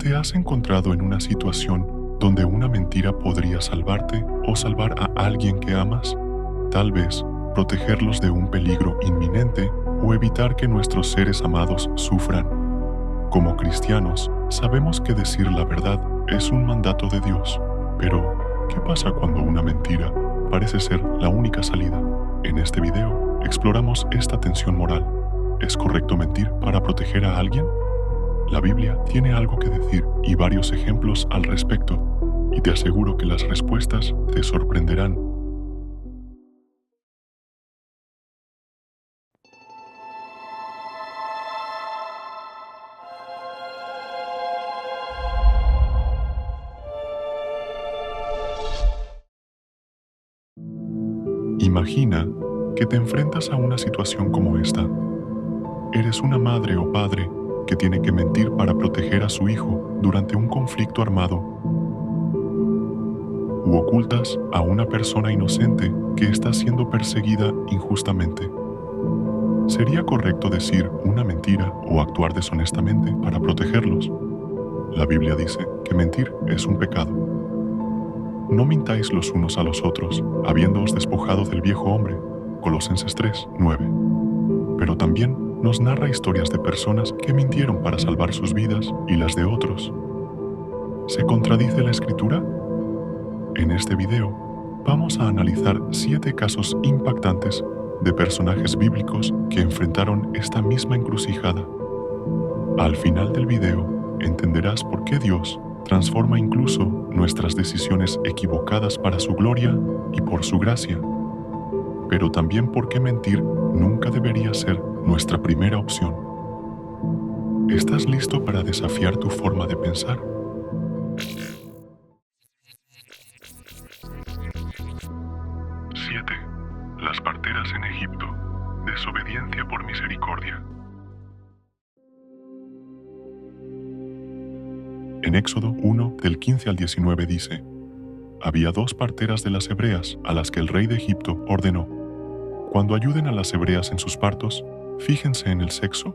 ¿Te has encontrado en una situación donde una mentira podría salvarte o salvar a alguien que amas? Tal vez protegerlos de un peligro inminente o evitar que nuestros seres amados sufran. Como cristianos, sabemos que decir la verdad es un mandato de Dios, pero ¿qué pasa cuando una mentira parece ser la única salida? En este video exploramos esta tensión moral. ¿Es correcto mentir para proteger a alguien? La Biblia tiene algo que decir y varios ejemplos al respecto, y te aseguro que las respuestas te sorprenderán. Imagina que te enfrentas a una situación como esta. Eres una madre o padre que tiene que mentir para proteger a su hijo durante un conflicto armado. U ocultas a una persona inocente que está siendo perseguida injustamente. ¿Sería correcto decir una mentira o actuar deshonestamente para protegerlos? La Biblia dice que mentir es un pecado. No mintáis los unos a los otros, habiéndoos despojado del viejo hombre. Colosenses 3:9. Pero también nos narra historias de personas que mintieron para salvar sus vidas y las de otros. ¿Se contradice la Escritura? En este video vamos a analizar 7 casos impactantes de personajes bíblicos que enfrentaron esta misma encrucijada. Al final del video entenderás por qué Dios transforma incluso nuestras decisiones equivocadas para su gloria y por su gracia, pero también por qué mentir nunca debería ser nuestra primera opción. ¿Estás listo para desafiar tu forma de pensar? Las parteras en Egipto. Desobediencia por misericordia. En Éxodo 1, del 15 al 19 dice: Había 2 parteras de las hebreas a las que el rey de Egipto ordenó: cuando ayuden a las hebreas en sus partos, fíjense en el sexo.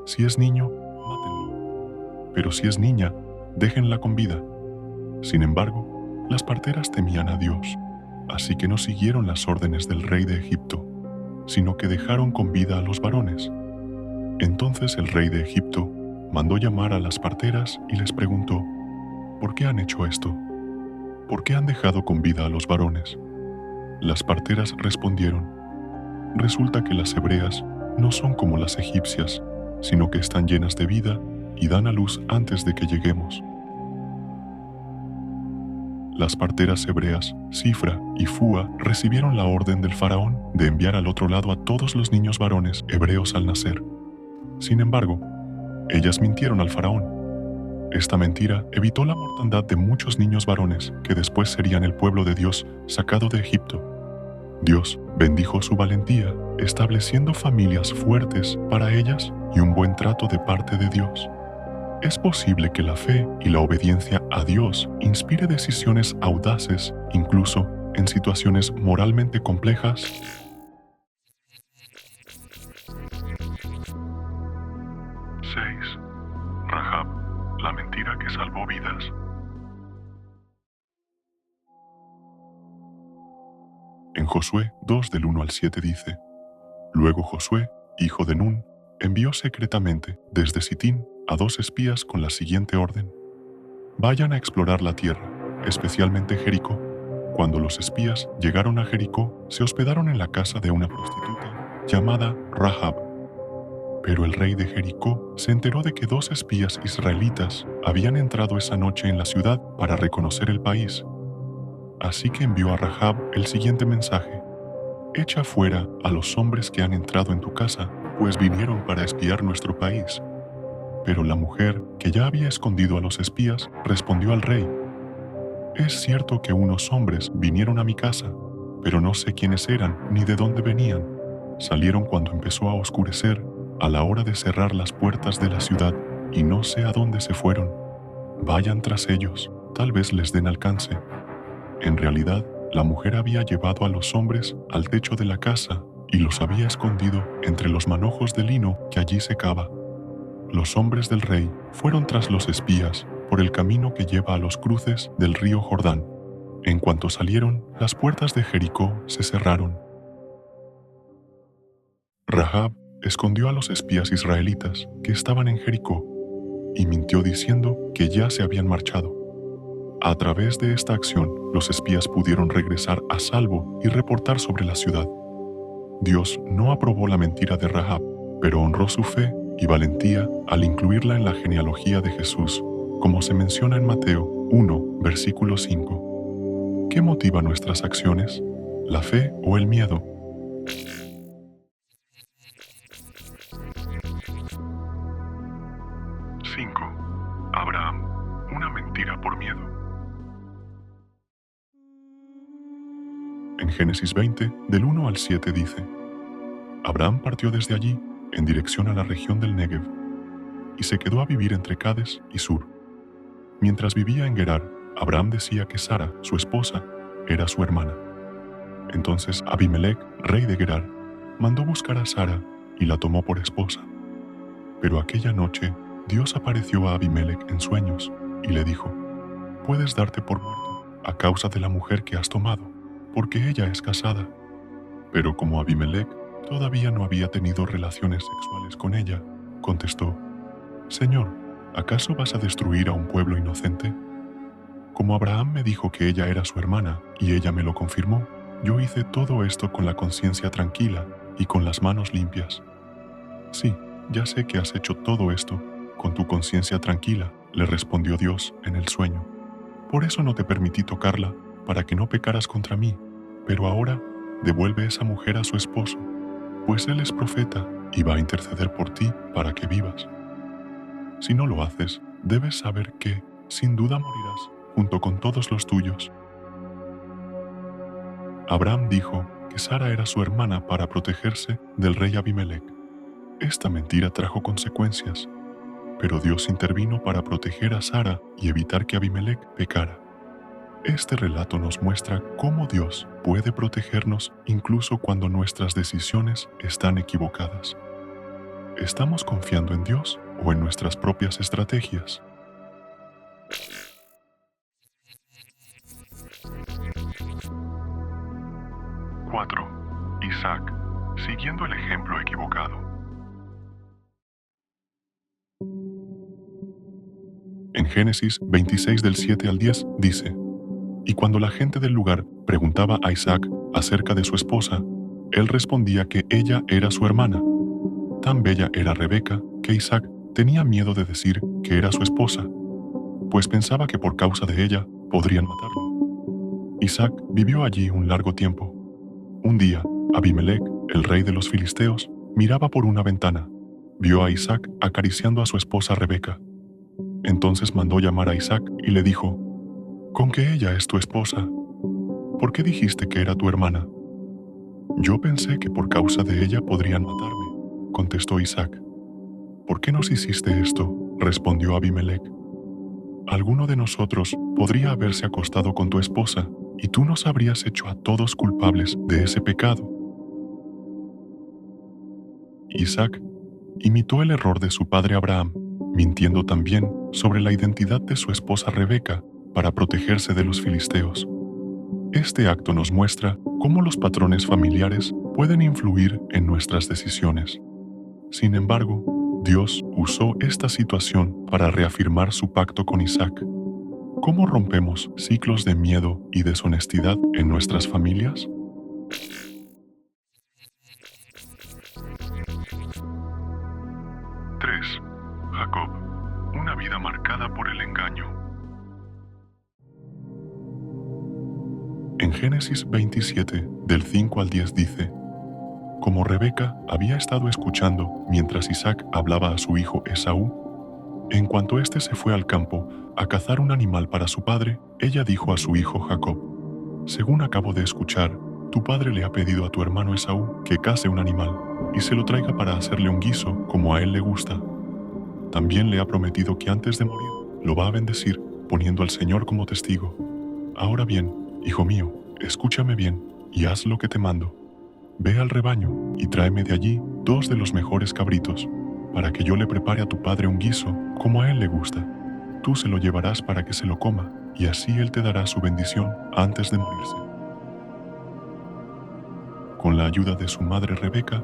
Si es niño, mátenlo. Pero si es niña, déjenla con vida. Sin embargo, las parteras temían a Dios, así que no siguieron las órdenes del rey de Egipto, sino que dejaron con vida a los varones. Entonces el rey de Egipto mandó llamar a las parteras y les preguntó: ¿por qué han hecho esto? ¿Por qué han dejado con vida a los varones? Las parteras respondieron: resulta que las hebreas no son como las egipcias, sino que están llenas de vida y dan a luz antes de que lleguemos. Las parteras hebreas, Sifra y Fúa, recibieron la orden del faraón de enviar al otro lado a todos los niños varones hebreos al nacer. Sin embargo, ellas mintieron al faraón. Esta mentira evitó la mortandad de muchos niños varones que después serían el pueblo de Dios sacado de Egipto. Dios bendijo su valentía, estableciendo familias fuertes para ellas y un buen trato de parte de Dios. Es posible que la fe y la obediencia a Dios inspire decisiones audaces, incluso en situaciones moralmente complejas. 6. Rahab, la mentira que salvó vidas. En Josué 2 del 1 al 7 dice: Luego Josué, hijo de Nun, envió secretamente desde Sitín a 2 espías con la siguiente orden: vayan a explorar la tierra, especialmente Jericó. Cuando los espías llegaron a Jericó, se hospedaron en la casa de una prostituta llamada Rahab. Pero el rey de Jericó se enteró de que 2 espías israelitas habían entrado esa noche en la ciudad para reconocer el país. Así que envió a Rahab el siguiente mensaje: echa fuera a los hombres que han entrado en tu casa, pues vinieron para espiar nuestro país. Pero la mujer, que ya había escondido a los espías, respondió al rey: es cierto que unos hombres vinieron a mi casa, pero no sé quiénes eran ni de dónde venían. Salieron cuando empezó a oscurecer, a la hora de cerrar las puertas de la ciudad, y no sé a dónde se fueron. Vayan tras ellos, tal vez les den alcance. En realidad, la mujer había llevado a los hombres al techo de la casa y los había escondido entre los manojos de lino que allí secaba. los hombres del rey fueron tras los espías por el camino que lleva a los cruces del río Jordán. En cuanto salieron, las puertas de Jericó se cerraron. Rahab escondió a los espías israelitas que estaban en Jericó y mintió diciendo que ya se habían marchado. A través de esta acción, los espías pudieron regresar a salvo y reportar sobre la ciudad. Dios no aprobó la mentira de Rahab, pero honró su fe y valentía al incluirla en la genealogía de Jesús, como se menciona en Mateo 1, versículo 5. ¿Qué motiva nuestras acciones? ¿La fe o el miedo? Abraham, una mentira por miedo. En Génesis 20, del 1 al 7 dice: Abraham partió desde allí en dirección a la región del Negev y se quedó a vivir entre Cades y Sur. Mientras vivía en Gerar, Abraham decía que Sara, su esposa, era su hermana. Entonces Abimelec, rey de Gerar, mandó buscar a Sara y la tomó por esposa. Pero aquella noche Dios apareció a Abimelec en sueños y le dijo: puedes darte por muerto a causa de la mujer que has tomado, porque ella es casada. Pero como Abimelec todavía no había tenido relaciones sexuales con ella, contestó: Señor, ¿acaso vas a destruir a un pueblo inocente? Como Abraham me dijo que ella era su hermana y ella me lo confirmó, yo hice todo esto con la conciencia tranquila y con las manos limpias. Sí, ya sé que has hecho todo esto con tu conciencia tranquila, le respondió Dios en el sueño. Por eso no te permití tocarla, para que no pecaras contra mí, pero ahora devuelve esa mujer a su esposo, pues él es profeta y va a interceder por ti para que vivas. Si no lo haces, debes saber que, sin duda, morirás junto con todos los tuyos. Abraham dijo que Sara era su hermana para protegerse del rey Abimelec. Esta mentira trajo consecuencias, pero Dios intervino para proteger a Sara y evitar que Abimelec pecara. Este relato nos muestra cómo Dios puede protegernos incluso cuando nuestras decisiones están equivocadas. ¿Estamos confiando en Dios o en nuestras propias estrategias? Isaac, siguiendo el ejemplo equivocado. En Génesis 26 del 7 al 10 dice: Y cuando la gente del lugar preguntaba a Isaac acerca de su esposa, él respondía que ella era su hermana. Tan bella era Rebeca que Isaac tenía miedo de decir que era su esposa, pues pensaba que por causa de ella podrían matarlo. Isaac vivió allí un largo tiempo. Un día, Abimelec, el rey de los filisteos, miraba por una ventana. Vio a Isaac acariciando a su esposa Rebeca. Entonces mandó llamar a Isaac y le dijo: ¿Con que ella es tu esposa? ¿Por qué dijiste que era tu hermana? Yo pensé que por causa de ella podrían matarme, contestó Isaac. ¿Por qué nos hiciste esto?, respondió Abimelec. Alguno de nosotros podría haberse acostado con tu esposa, y tú nos habrías hecho a todos culpables de ese pecado. Isaac imitó el error de su padre Abraham, mintiendo también sobre la identidad de su esposa Rebeca para protegerse de los filisteos. Este acto nos muestra cómo los patrones familiares pueden influir en nuestras decisiones. Sin embargo, Dios usó esta situación para reafirmar su pacto con Isaac. ¿Cómo rompemos ciclos de miedo y deshonestidad en nuestras familias? Jacob, una vida marcada por el engaño. En Génesis 27, del 5 al 10 dice: Como Rebeca había estado escuchando mientras Isaac hablaba a su hijo Esaú, en cuanto éste se fue al campo a cazar un animal para su padre, ella dijo a su hijo Jacob: Según acabo de escuchar, tu padre le ha pedido a tu hermano Esaú que case un animal y se lo traiga para hacerle un guiso como a él le gusta. También le ha prometido que antes de morir lo va a bendecir, poniendo al Señor como testigo. Ahora bien, hijo mío, escúchame bien y haz lo que te mando. Ve al rebaño y tráeme de allí 2 de los mejores cabritos. para que yo le prepare a tu padre un guiso como a él le gusta. Tú se lo llevarás para que se lo coma, y así él te dará su bendición antes de morirse. Con la ayuda de su madre Rebeca,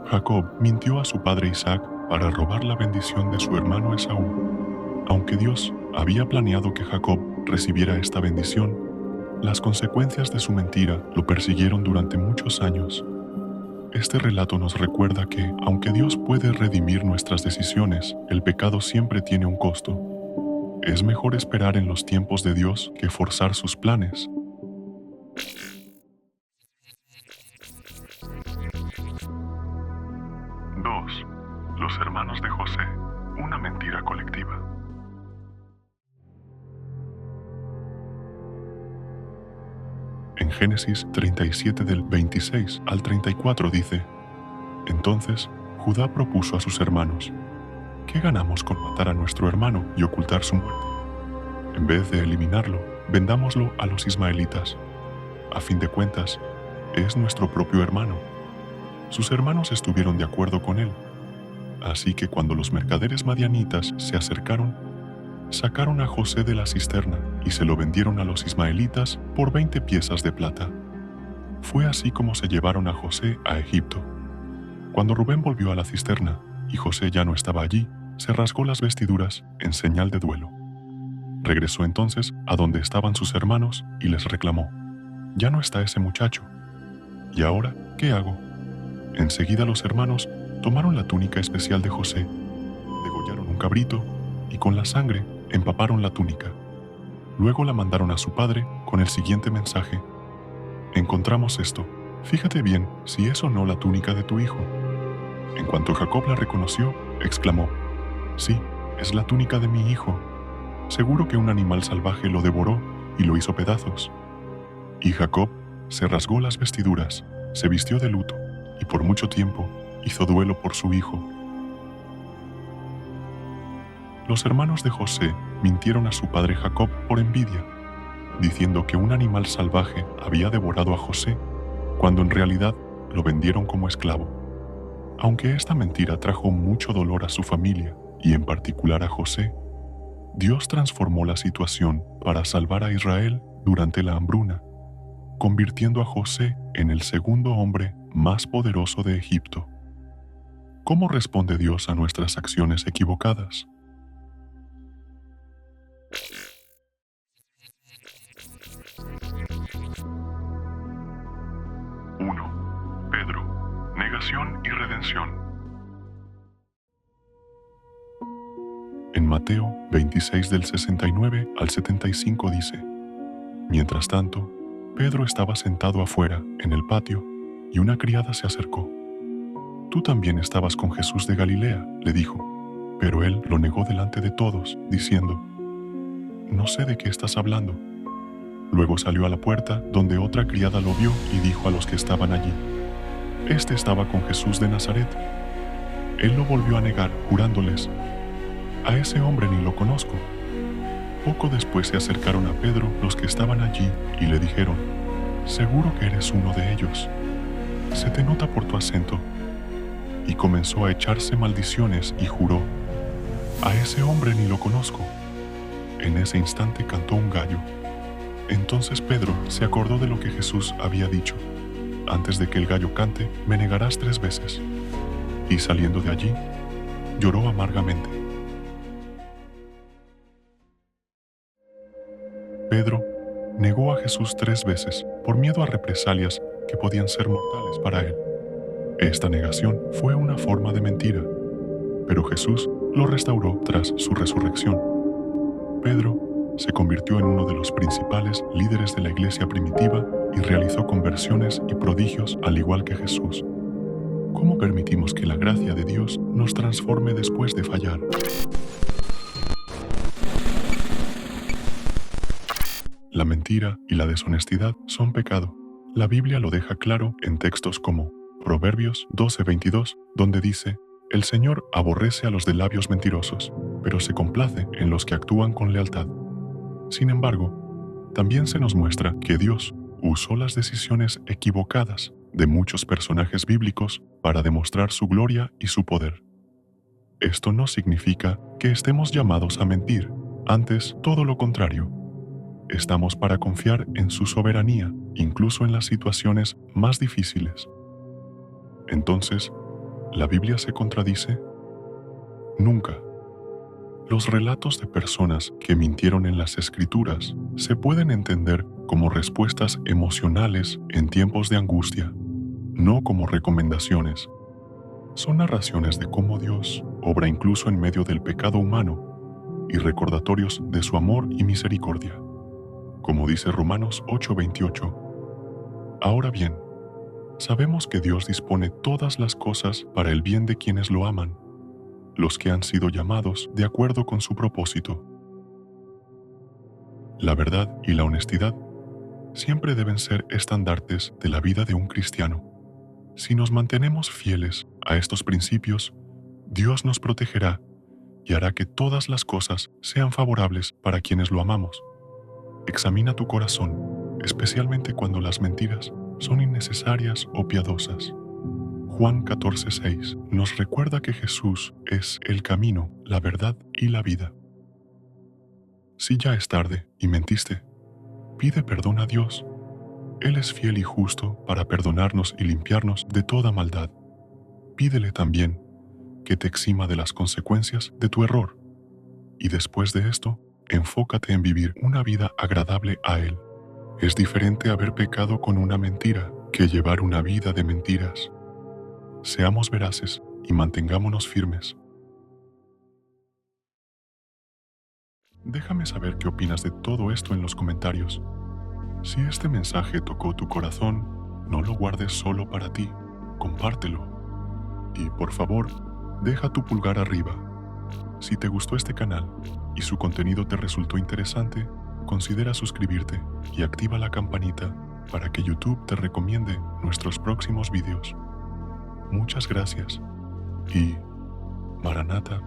Jacob mintió a su padre Isaac para robar la bendición de su hermano Esaú. Aunque Dios había planeado que Jacob recibiera esta bendición, las consecuencias de su mentira lo persiguieron durante muchos años. Este relato nos recuerda que, aunque Dios puede redimir nuestras decisiones, el pecado siempre tiene un costo. Es mejor esperar en los tiempos de Dios que forzar sus planes. 2. Los hermanos de José, una mentira colectiva. En Génesis 37 del 26 al 34 dice: Entonces Judá propuso a sus hermanos: ¿qué ganamos con matar a nuestro hermano y ocultar su muerte? En vez de eliminarlo, vendámoslo a los ismaelitas. A fin de cuentas, es nuestro propio hermano. Sus hermanos estuvieron de acuerdo con él. Así que cuando los mercaderes madianitas se acercaron, sacaron a José de la cisterna y se lo vendieron a los ismaelitas por 20 piezas de plata. Fue así como se llevaron a José a Egipto. Cuando Rubén volvió a la cisterna y José ya no estaba allí, se rasgó las vestiduras en señal de duelo. Regresó entonces a donde estaban sus hermanos y les reclamó: «Ya no está ese muchacho. ¿Y ahora qué hago?». Enseguida los hermanos tomaron la túnica especial de José, degollaron un cabrito y con la sangre empaparon la túnica. Luego la mandaron a su padre con el siguiente mensaje: «Encontramos esto. Fíjate bien si es o no la túnica de tu hijo». En cuanto Jacob la reconoció, exclamó: «Sí, es la túnica de mi hijo. Seguro que un animal salvaje lo devoró y lo hizo pedazos». Y Jacob se rasgó las vestiduras, se vistió de luto y por mucho tiempo hizo duelo por su hijo. Los hermanos de José mintieron a su padre Jacob por envidia, diciendo que un animal salvaje había devorado a José, cuando en realidad lo vendieron como esclavo. Aunque esta mentira trajo mucho dolor a su familia y en particular a José, Dios transformó la situación para salvar a Israel durante la hambruna, convirtiendo a José en el segundo hombre más poderoso de Egipto. ¿Cómo responde Dios a nuestras acciones equivocadas? Pedro, negación y redención. En Mateo 26 del 69 al 75 dice: Mientras tanto, Pedro estaba sentado afuera, en el patio, y una criada se acercó. «Tú también estabas con Jesús de Galilea», le dijo, pero él lo negó delante de todos, diciendo: «No sé de qué estás hablando». Luego salió a la puerta, donde otra criada lo vio y dijo a los que estaban allí: «Este estaba con Jesús de Nazaret». Él lo volvió a negar, jurándoles: «A ese hombre ni lo conozco». Poco después se acercaron a Pedro los que estaban allí y le dijeron: «Seguro que eres uno de ellos. Se te nota por tu acento». Y comenzó a echarse maldiciones y juró: «A ese hombre ni lo conozco». En ese instante cantó un gallo. Entonces Pedro se acordó de lo que Jesús había dicho: «Antes de que el gallo cante, me negarás 3 veces». Y saliendo de allí, lloró amargamente. Pedro negó a Jesús 3 veces por miedo a represalias que podían ser mortales para él. Esta negación fue una forma de mentira, pero Jesús lo restauró tras su resurrección. Pedro se convirtió en uno de los principales líderes de la iglesia primitiva y realizó conversiones y prodigios al igual que Jesús. ¿Cómo permitimos que la gracia de Dios nos transforme después de fallar? La mentira y la deshonestidad son pecado. La Biblia lo deja claro en textos como Proverbios 12:22, donde dice: «El Señor aborrece a los de labios mentirosos, pero se complace en los que actúan con lealtad». Sin embargo, también se nos muestra que Dios usó las decisiones equivocadas de muchos personajes bíblicos para demostrar su gloria y su poder. Esto no significa que estemos llamados a mentir, antes todo lo contrario. Estamos para confiar en su soberanía, incluso en las situaciones más difíciles. Entonces, ¿la Biblia se contradice? Nunca. Los relatos de personas que mintieron en las Escrituras se pueden entender como respuestas emocionales en tiempos de angustia, no como recomendaciones. Son narraciones de cómo Dios obra incluso en medio del pecado humano y recordatorios de su amor y misericordia. Como dice Romanos 8:28. Ahora bien, sabemos que Dios dispone todas las cosas para el bien de quienes lo aman, los que han sido llamados de acuerdo con su propósito. La verdad y la honestidad siempre deben ser estandartes de la vida de un cristiano. Si nos mantenemos fieles a estos principios, Dios nos protegerá y hará que todas las cosas sean favorables para quienes lo amamos. Examina tu corazón, especialmente cuando las mentiras son innecesarias o piadosas. Juan 14:6 nos recuerda que Jesús es el camino, la verdad y la vida. Si ya es tarde y mentiste, pide perdón a Dios. Él es fiel y justo para perdonarnos y limpiarnos de toda maldad. Pídele también que te exima de las consecuencias de tu error. Y después de esto, enfócate en vivir una vida agradable a Él. Es diferente haber pecado con una mentira que llevar una vida de mentiras. Seamos veraces y mantengámonos firmes. Déjame saber qué opinas de todo esto en los comentarios. Si este mensaje tocó tu corazón, no lo guardes solo para ti, compártelo. Y por favor, deja tu pulgar arriba. Si te gustó este canal y su contenido te resultó interesante, considera suscribirte y activa la campanita para que YouTube te recomiende nuestros próximos videos. Muchas gracias y Maranata.